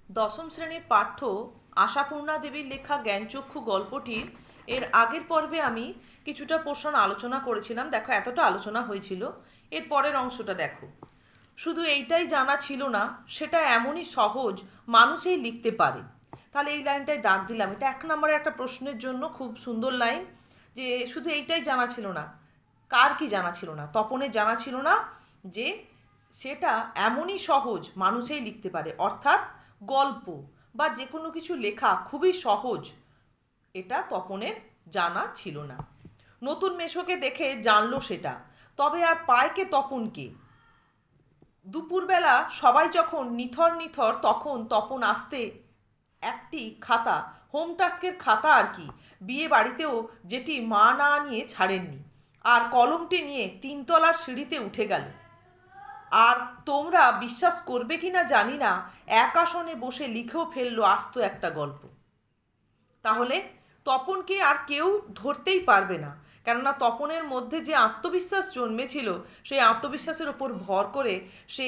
দশম শ্রেণীর পাঠ্য আশাপূর্ণা দেবীর লেখা জ্ঞানচক্ষু গল্পটির এর আগের পর্বে আমি কিছুটা পোর্শন আলোচনা করেছিলাম। দেখো, এতটা আলোচনা হয়েছিল। এর পরের অংশটা দেখো। শুধু এইটাই জানা ছিল না, সেটা এমনই সহজ মানুষই লিখতে পারে। তাহলে এই লাইনটায় দাগ দিলাম। এটা 1 নম্বরের একটা প্রশ্নের জন্য খুব সুন্দর লাইন, যে শুধু এইটাই জানা ছিল না। কার কি জানা ছিল না? তপনের জানা ছিল না যে সেটা এমনই সহজ মানুষই লিখতে পারে, অর্থাৎ গল্প বা যে কোনো কিছু লেখা খুবই সহজ, এটা তপনের জানা ছিল না। নতুন মেশোকে দেখে জানলো সেটা, তবে আর পায় কে তপনকে? দুপুরবেলা সবাই যখন নিথর নিথর, তখন তপন আসতে একটি খাতা, হোম টাস্কের খাতা আর কি, বিয়ে বাড়িতেও যেটি মা না নিয়ে ছাড়েননি, আর কলমটি নিয়ে 3তলার সিঁড়িতে উঠে গেল। আর তোমরা বিশ্বাস করবে কি না জানি না, এক আসনে বসে লিখেও ফেললো আস্ত একটা গল্প। তাহলে তপনকে আর কেউ ধরতেই পারবে না, কেননা তপনের মধ্যে যে আত্মবিশ্বাস জন্মেছিল, সেই আত্মবিশ্বাসের ওপর ভর করে সে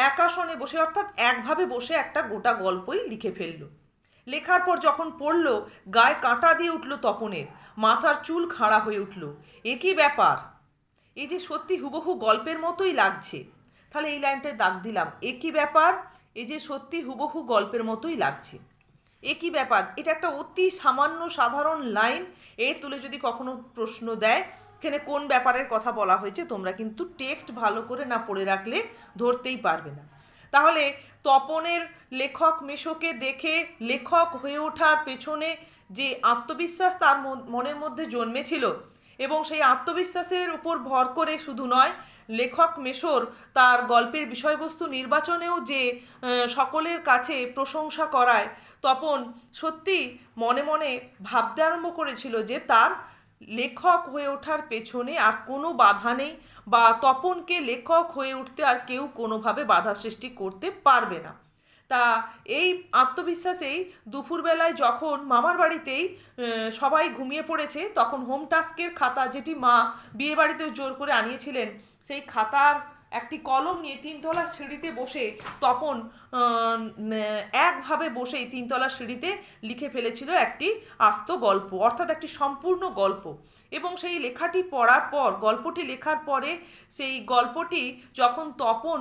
এক আসনে বসে, অর্থাৎ একভাবে বসে একটা গোটা গল্পই লিখে ফেলল। লেখার পর যখন পড়ল, গায়ে কাঁটা দিয়ে উঠল তপনের, মাথার চুল খাড়া হয়ে উঠল। এ কী ব্যাপার? এই যে সত্যি হুবহু গল্পের মতোই লাগছে। তাহলে এই লাইনটায় দাগ দিলাম, এ কী ব্যাপার? এই যে সত্যি হুবহু গল্পের মতোই লাগছে। এ কী ব্যাপার? এটা একটা অতি সামান্য সাধারণ লাইন। এর তুলে যদি কখনো প্রশ্ন দেয় এখানে কোন ব্যাপারের কথা বলা হয়েছে, তোমরা কিন্তু টেক্সট ভালো করে না পড়ে রাখলে ধরতেই পারবে না। তাহলে তপনের লেখক মেশোকে দেখে লেখক হয়ে ওঠার পেছনে যে আত্মবিশ্বাস তার মনের মধ্যে জন্মেছিল, এবং সেই আত্মবিশ্বাসের উপর ভর করে শুধু নয়, লেখক মেশোর তার গল্পের বিষয়বস্তু নির্বাচনেও যে সকলের কাছে প্রশংসা করায়, তপন সত্যি মনে মনে ভাবতে আরম্ভ করেছিল যে তার লেখক হয়ে ওঠার পেছনে আর কোনো বাধা নেই, বা তপনকে লেখক হয়ে উঠতে আর কেউ কোনোভাবে বাধা সৃষ্টি করতে পারবে না। তা এই আত্মবিশ্বাসেই দুপুরবেলায় যখন মামার বাড়িতেই সবাই ঘুমিয়ে পড়েছে, তখন হোম টাস্কের খাতা, যেটি মা বিয়ে বাড়িতেও জোর করে আনিয়েছিলেন, সেই খাতার একটি কলম নিয়ে 3তলা সিঁড়িতে বসে তপন একভাবে বসেই 3তলা সিঁড়িতে লিখে ফেলেছিল একটি আস্ত গল্প, অর্থাৎ একটি সম্পূর্ণ গল্প। এবং সেই লেখাটি পড়ার পর, গল্পটি লেখার পরে, সেই গল্পটি যখন তপন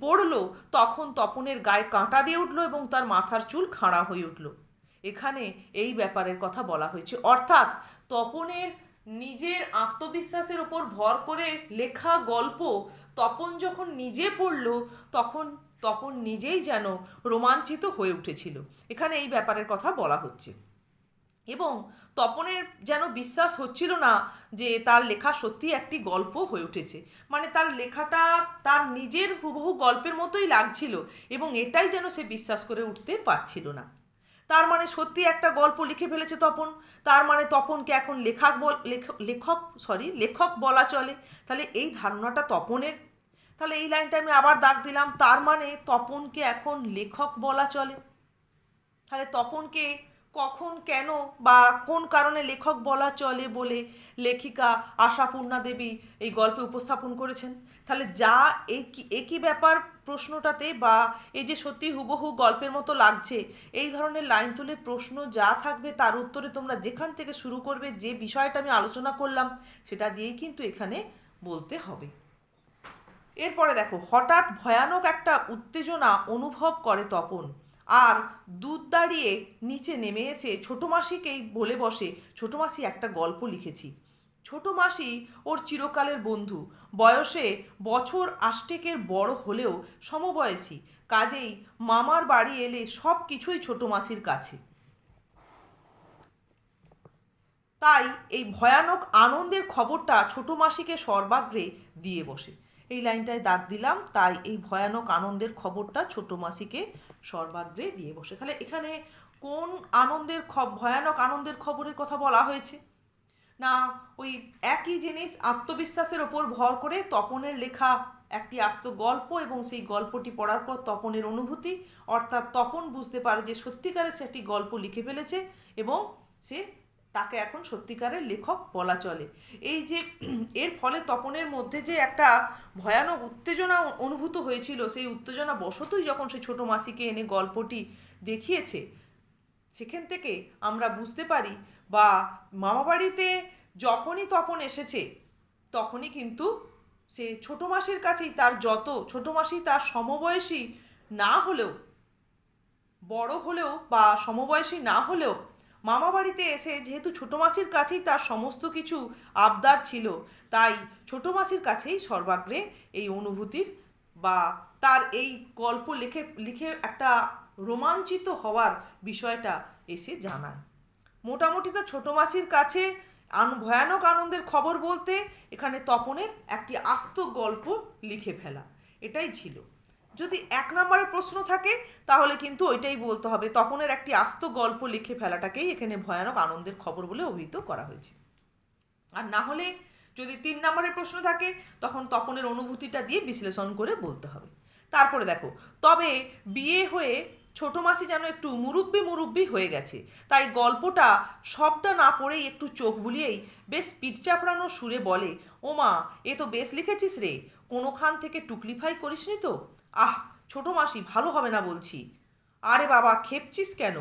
পড়ল, তখন তপনের গায়ে কাঁটা দিয়ে উঠল এবং তার মাথার চুল খাড়া হয়ে উঠল। এখানে এই ব্যাপারের কথা বলা হয়েছে, অর্থাৎ তপনের নিজের আত্মবিশ্বাসের ওপর ভর করে লেখা গল্প তপন যখন নিজে পড়ল, তখন তপন নিজেই যেন রোমাঞ্চিত হয়ে উঠেছিল। এখানে এই ব্যাপারের কথা বলা হচ্ছে। এবং তপনের যেন বিশ্বাস হচ্ছিল না যে তার লেখা সত্যি একটি গল্প হয়ে উঠেছে, মানে তার লেখাটা তার নিজের হুবহু গল্পের মতোই লাগছিল, এবং এটাই যেন সে বিশ্বাস করে উঠতে পারছিল না। তার মানে সত্যি একটা গল্প লিখে ফেলেছে তপন, তার মানে তপনকে এখন লেখক বলা চলে। তাহলে এই ধারণাটা তপনের। তাহলে এই লাইনটা আমি আবার দাগ দিলাম, তার মানে তপনকে এখন লেখক বলা চলে। তাহলে তপনকে কখন, কেন বা কোন কারণে লেখক বলা চলে বলে লেখিকা আশাপূর্ণা দেবী এই গল্পে উপস্থাপন করেছেন। তাহলে যা একই ব্যাপার প্রশ্নটাতে, বা এই যে সত্যি হুবহু গল্পের মতো লাগছে, এই ধরনের লাইন তুলে প্রশ্ন যা থাকবে তার উত্তরে তোমরা যেখান থেকে শুরু করবে, যে বিষয়টা আমি আলোচনা করলাম সেটা দিয়েই কিন্তু এখানে বলতে হবে। এরপরে দেখো, হঠাৎ ভয়ানক একটা উত্তেজনা অনুভব করে তপন, আর দুধ দাঁড়িয়ে নিচে নেমে এসে ছোটো মাসিকেই বলে বসে, ছোটো মাসি একটা গল্প লিখেছি। ছোটো মাসি ওর চিরকালের বন্ধু, বয়সে বছর 8 বড় হলেও সমবয়সী, কাজেই মামার বাড়ি এলে সব কিছুই ছোটো মাসির কাছে। তাই এই ভয়ানক আনন্দের খবরটা ছোটো মাসিকে সর্বাগ্রে দিয়ে বসে। এই লাইনটায় দাগ দিলাম, তাই এই ভয়ানক আনন্দের খবরটা ছোটো মাসিকে সর্বাগ্রে দিয়ে বসে। তাহলে এখানে কোন ভয়ানক আনন্দের খবরের কথা বলা হয়েছে? না, ওই একই জিনিস, আত্মবিশ্বাসের ওপর ভর করে তপনের লেখা একটি আস্ত গল্প, এবং সেই গল্পটি পড়ার পর তপনের অনুভূতি, অর্থাৎ তপন বুঝতে পারে যে সত্যিকারে সে একটি গল্প লিখে ফেলেছে, এবং সে তাকে এখন সত্যিকারের লেখক বলা চলে। এই যে এর ফলে তপনের মধ্যে যে একটা ভয়ানক উত্তেজনা অনুভূত হয়েছিল, সেই উত্তেজনা বশতই যখন সেই ছোটো মাসিকে এনে গল্পটি দেখিয়েছে, সেখান থেকে আমরা বুঝতে পারি বা মামাবাড়িতে যখনই তপন এসেছে তখনই কিন্তু সে ছোটো মাসির কাছেই তার যত ছোটো মাসি তার সমবয়সী না হলেও, বড় হলেও বা সমবয়সী না হলেও মামাবাড়িতে এসে যেহেতু ছোটো মাসির কাছেই তার সমস্ত কিছু আবদার ছিল, তাই ছোটো মাসির কাছেই সর্বাগ্রে এই অনুভূতির বা তার এই গল্প লিখে লিখে একটা রোমাঞ্চিত হওয়ার বিষয়টা এসে জানায়। মোটামুটি তো ছোটো মাসির কাছে ভয়ানক আনন্দের খবর বলতে এখানে তপনের একটি আস্ত গল্প লিখে ফেলা, এটাই ছিল। যদি 1 নম্বরের প্রশ্ন থাকে তাহলে কিন্তু ওইটাই বলতে হবে, তপনের একটি আস্ত গল্প লিখে ফেলাটাকেই এখানে ভয়ানক আনন্দের খবর বলে অভিহিত করা হয়েছে। আর না হলে যদি 3 নম্বরের প্রশ্ন থাকে তখন তপনের অনুভূতিটা দিয়ে বিশ্লেষণ করে বলতে হবে। তারপরে দেখো, তবে বিয়ে হয়ে ছোটো মাসি যেন একটু মুরব্বি হয়ে গেছে, তাই গল্পটা সবটা না পড়েই একটু চোখ বুলিয়েই বেশ পিঠ চাপড়ানো সুরে বলে, ও মা, এ তো বেশ লিখেছিস রে, কোনোখান থেকে টুকলিফাই করিসনি তো? আহ, ছোটো মাসি, ভালো হবে না বলছি। আরে বাবা, খেপছিস কেন?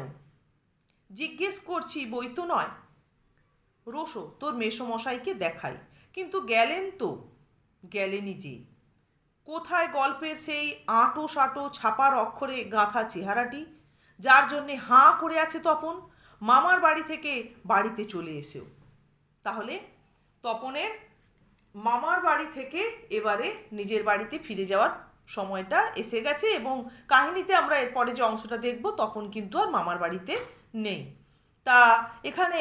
জিজ্ঞেস করছি, বই তো নয়। রোশো, তোর মেসোমশাইকে দেখাই। কিন্তু গেলেন তো? গেলেনি যে। কোথায় গল্পের সেই আঁটো সাঁটো ছাপার অক্ষরে গাঁথা চেহারাটি, যার জন্যে হাঁ করে আছে তপন মামার বাড়ি থেকে বাড়িতে চলে এসেও? তাহলে তপনের মামার বাড়ি থেকে এবারে নিজের বাড়িতে ফিরে যাওয়ার সময়টা এসে গেছে, এবং কাহিনীতে আমরা এরপরে যে অংশটা দেখব তপন কিন্তু আর মামার বাড়িতে নেই। তা এখানে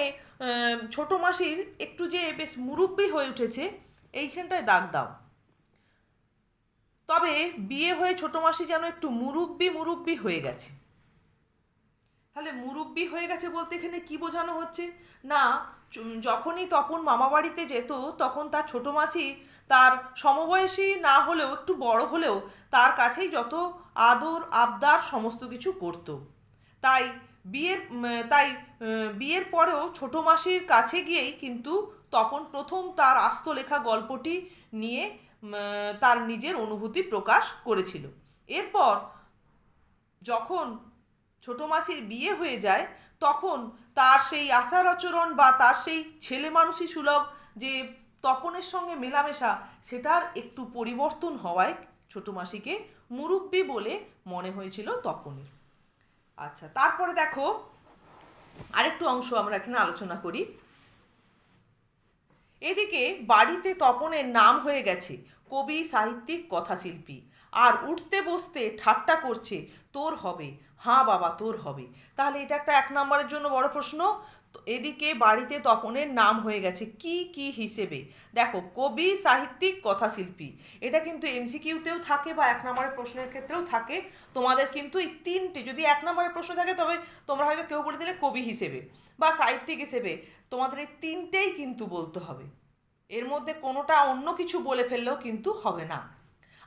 ছোটো মাসির একটু যে বেশ মুরব্বি হয়ে উঠেছে, এইখানটায় দাগ দাও। তবে বিয়ে হয়ে ছোটো মাসি যেন একটু মুরব্বি হয়ে গেছে। তাহলে মুরব্বি হয়ে গেছে বলতে এখানে কি বোঝানো হচ্ছে? না, যখনই তপন মামাবাড়িতে যেত তখন তার ছোটো মাসি তার সমবয়সী না হলেও একটু বড় হলেও তার কাছেই যত আদর আবদার সমস্ত কিছু করত। তাই বিয়ের পরেও ছোটো মাসির কাছে গিয়েই কিন্তু তপন প্রথম তার আস্ত লেখা গল্পটি নিয়ে তার নিজের অনুভূতি প্রকাশ করেছিল। এরপর যখন ছোটো মাসির বিয়ে হয়ে যায় তখন তার সেই আচার আচরণ বা তার সেই ছেলে মানুষই সুলভ যে তপনের সঙ্গে মেলামেশা, সেটার একটু পরিবর্তন হওয়ায় ছোটো মাসিকে মুরব্বি বলে মনে হয়েছিল তপনের। আচ্ছা, তারপরে দেখো আরেকটু অংশ আমরা এখানে আলোচনা করি। এদিকে বাড়িতে তপনের নাম হয়ে গেছে কবি, সাহিত্যিক, কথাশিল্পী, আর উঠতে বসতে ঠাট্টা করছে, তোর হবে, হ্যাঁ বাবা তোর হবে। তাহলে এটা একটা 1 নম্বরের জন্য বড় প্রশ্ন। এদিকে বাড়িতে তপনের নাম হয়ে গেছে কি কি হিসেবে? দেখো, কবি, সাহিত্যিক, কথাশিল্পী, এটা কিন্তু এমসিকিউতেও থাকে বা 1 নম্বরের প্রশ্নের ক্ষেত্রেও থাকে। তোমাদের কিন্তু এই 3টে, যদি 1 নম্বরের প্রশ্ন থাকে তবে তোমরা হয়তো কেউ বলে দিলে কবি হিসেবে বা সাহিত্যিক হিসেবে, তোমাদের এই 3টেই কিন্তু বলতে হবে। এর মধ্যে কোনোটা অন্য কিছু বলে ফেললেও কিন্তু হবে না।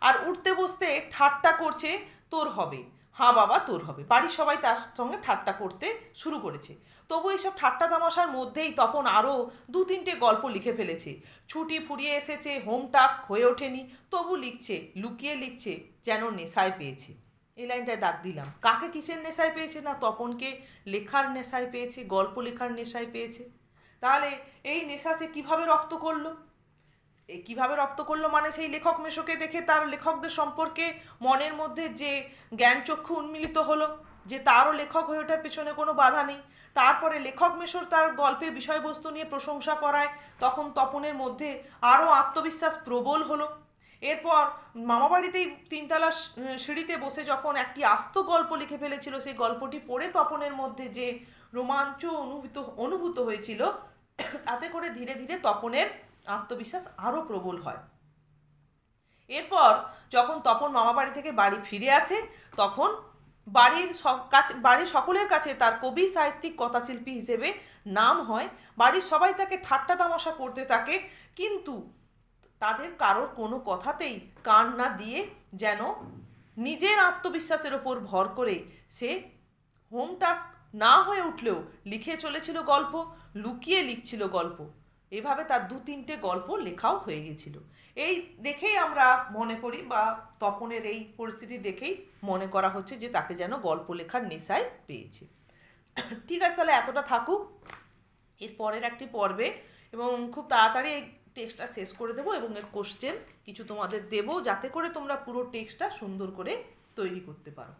আর উঠতে বসতে ঠাট্টা করছে, তোর হবে, হ্যাঁ বাবা তোর হবে। বাড়ির সবাই তার সঙ্গে ঠাট্টা করতে শুরু করেছে। তবু এইসব ঠাট্টা তামাশার মধ্যেই তখন আরও 2-3টে গল্প লিখে ফেলেছে। ছুটি ফুরিয়ে এসেছে, হোম টাস্ক হয়ে ওঠেনি, তবু লিখছে, লুকিয়ে লিখছে, যেন নেশায় পেয়েছে। এই লাইনটায় দাগ দিলাম। কাকে কিসের নেশায় পেয়েছে? না, তপনকে লেখার নেশায় পেয়েছে, গল্প লেখার নেশায় পেয়েছে। তাহলে এই নেশা সে কীভাবে রপ্ত করলো? কীভাবে রপ্ত করলো মানে সেই লেখক মেশোকে দেখে তার লেখকদের সম্পর্কে মনের মধ্যে যে জ্ঞানচক্ষু উন্মিলিত হলো, যে তারও লেখক হয়ে ওঠার পেছনে কোনো বাধা নেই। তারপরে লেখক মেশোর তার গল্পের বিষয়বস্তু নিয়ে প্রশংসা করায় তখন তপনের মধ্যে আরও আত্মবিশ্বাস প্রবল হলো। এরপর মামাবাড়িতেই 3তলা সিঁড়িতে বসে যখন একটি আস্ত গল্প লিখে ফেলেছিল, সেই গল্পটি পড়ে তপনের মধ্যে যে রোমাঞ্চ অনুভূত হয়েছিল, তাতে করে ধীরে ধীরে তপনের আত্মবিশ্বাস আরও প্রবল হয়। এরপর যখন তপন মামাবাড়ি থেকে বাড়ি ফিরে আসে তখন বাড়ির সকলের কাছে তার কবি, সাহিত্যিক, কথাশিল্পী হিসেবে নাম হয়। বাড়ির সবাই তাকে ঠাট্টা তামাশা করতে থাকে, কিন্তু তাদের কারোর কোনো কথাতেই কান না দিয়ে যেন নিজের আত্মবিশ্বাসের ওপর ভর করে সে হোম টাস্ক না হয়ে উঠলেও লিখে চলেছিল গল্প, লুকিয়ে লিখছিল গল্প। এভাবে তার 2-3টে গল্প লেখাও হয়ে গেছিল। এই দেখেই আমরা মনে করি, বা তপনের এই পরিস্থিতি দেখেই মনে করা হচ্ছে যে তাকে যেন গল্প লেখার নেশায় পেয়েছে। ঠিক আছে, তাহলে এতটা থাকুক। এর পরের একটি পর্বে এবং খুব তাড়াতাড়ি এই টেক্সটটা শেষ করে দেবো এবং এর কোশ্চেন কিছু তোমাদের দেবো, যাতে করে তোমরা পুরো টেক্সটটা সুন্দর করে তৈরি করতে পারো।